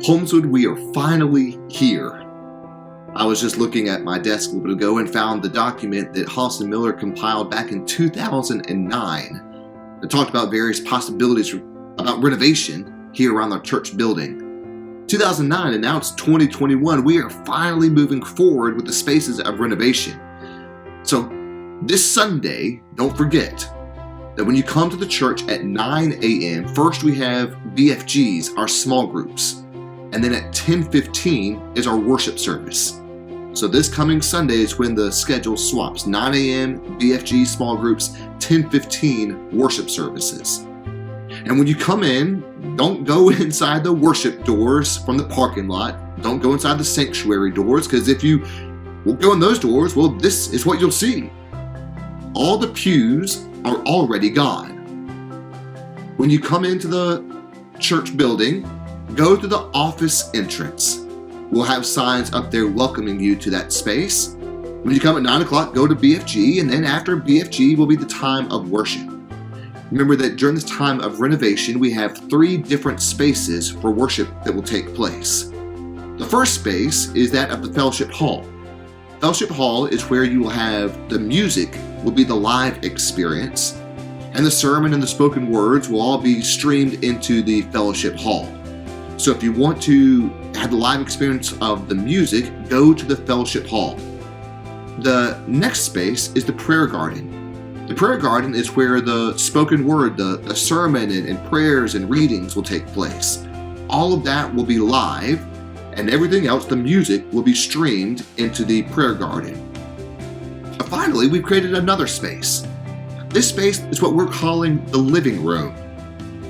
Holmeswood, we are finally here. I was just looking at my desk a little bit ago and found the document that Haas and Miller compiled back in 2009 that talked about various possibilities about renovation here around our church building. 2009, and now it's 2021. We are finally moving forward with the spaces of renovation. So this Sunday, don't forget that when you come to the church at 9 a.m., first we have BFGs, our small groups. And then at 10:15 is our worship service. So this coming Sunday is when the schedule swaps. 9 a.m. BFG small groups, 10:15 worship services. And when you come in, don't go inside the worship doors from the parking lot. Don't go inside the sanctuary doors, because if you will go in those doors, well, this is what you'll see. All the pews are already gone. When you come into the church building, go to the office entrance. We'll have signs up there welcoming you to that space. When you come at 9 o'clock, go to BFG, and then after BFG will be the time of worship. Remember that during this time of renovation, we have 3 different spaces for worship that will take place. The first space is that of the fellowship hall. Fellowship hall is where you will have the music will be the live experience, and the sermon and the spoken words will all be streamed into the fellowship hall. So if you want to have the live experience of the music, go to the fellowship hall. The next space is the prayer garden. The prayer garden is where the spoken word, the sermon and prayers and readings will take place. All of that will be live, and everything else, the music, will be streamed into the prayer garden. Finally, we've created another space. This space is what we're calling the living room.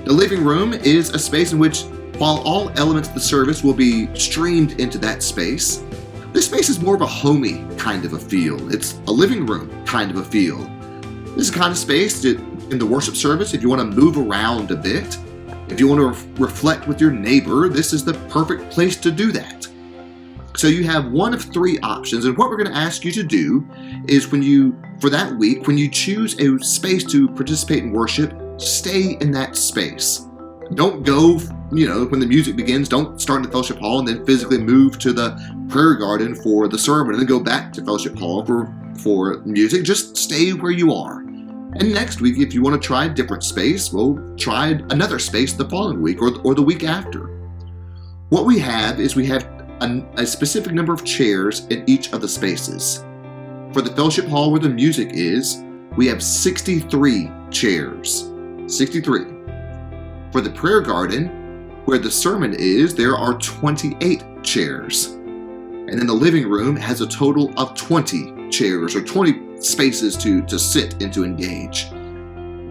The living room is a space in which, while all elements of the service will be streamed into that space, this space is more of a homey kind of a feel. It's a living room kind of a feel. This is the kind of space that in the worship service, if you want to move around a bit, if you want to reflect with your neighbor, this is the perfect place to do that. So you have one of 3 options, and what we're going to ask you to do is for that week, when you choose a space to participate in worship, stay in that space. Don't go, when the music begins, don't start in the fellowship hall and then physically move to the prayer garden for the sermon and then go back to fellowship hall for music. Just stay where you are. And next week, if you want to try a different space, we'll try another space the following week or the week after. What we have is a specific number of chairs in each of the spaces. For the fellowship hall where the music is, we have 63 chairs. 63. For the prayer garden, where the sermon is, there are 28 chairs. And then the living room has a total of 20 chairs, or 20 spaces to sit and to engage.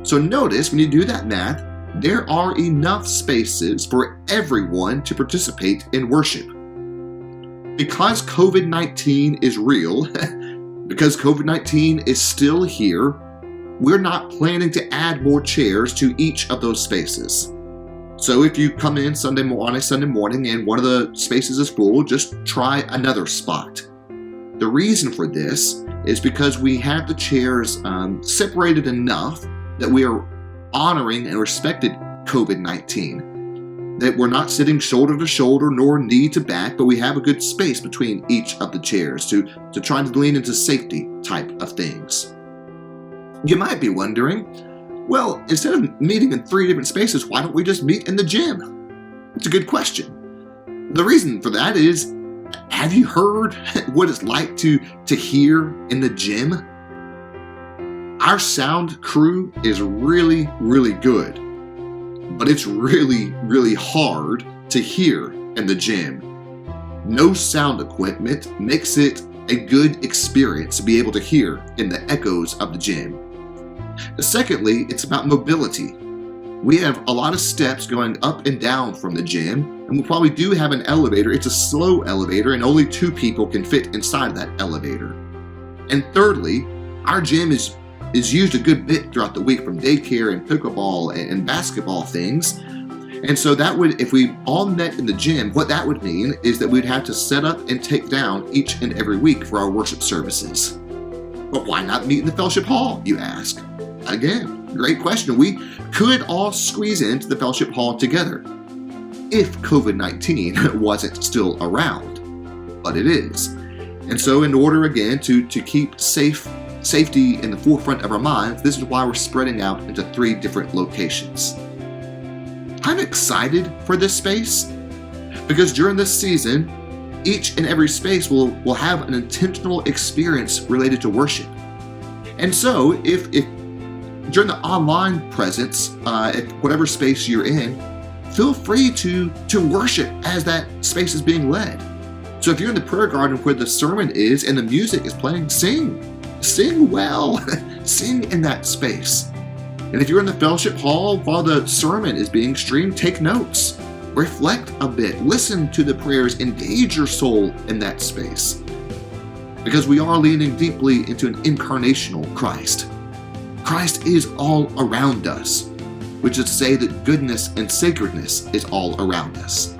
So notice, when you do that math, there are enough spaces for everyone to participate in worship. Because COVID-19 is real, because COVID-19 is still here, we're not planning to add more chairs to each of those spaces. So if you come in on a Sunday morning and one of the spaces is full, just try another spot. The reason for this is because we have the chairs separated enough that we are honoring and respecting COVID-19. That we're not sitting shoulder to shoulder nor knee to back, but we have a good space between each of the chairs to try to lean into safety type of things. You might be wondering, well, instead of meeting in 3 different spaces, why don't we just meet in the gym? It's a good question. The reason for that is, have you heard what it's like to hear in the gym? Our sound crew is really, really good, but it's really, really hard to hear in the gym. No sound equipment makes it a good experience to be able to hear in the echoes of the gym. Secondly, it's about mobility. We have a lot of steps going up and down from the gym, and we probably do have an elevator. It's a slow elevator, and only 2 people can fit inside that elevator. And thirdly, our gym is used a good bit throughout the week from daycare and pickleball and basketball things. And so that would, if we all met in the gym, what that would mean is that we'd have to set up and take down each and every week for our worship services. But why not meet in the fellowship hall, you ask? Again, great question. We could all squeeze into the fellowship hall together. if COVID-19 wasn't still around, but it is. And so in order, again, to keep safety in the forefront of our minds, this is why we're spreading out into 3 different locations. I'm excited for this space because during this season, each and every space will have an intentional experience related to worship. And so if during the online presence, if whatever space you're in, feel free to worship as that space is being led. So if you're in the prayer garden where the sermon is and the music is playing, sing well, sing in that space. And if you're in the fellowship hall while the sermon is being streamed, take notes, reflect a bit, listen to the prayers, engage your soul in that space. Because we are leaning deeply into an incarnational Christ. Christ is all around us, which is to say that goodness and sacredness is all around us.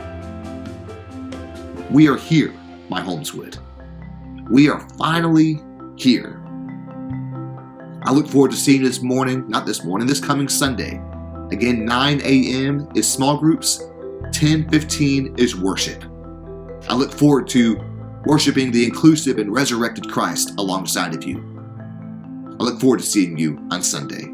We are here, my Holmeswood. We are finally here. I look forward to seeing you this coming Sunday. Again, 9 a.m. is small groups, 10:15 is worship. I look forward to worshiping the inclusive and resurrected Christ alongside of you. I look forward to seeing you on Sunday.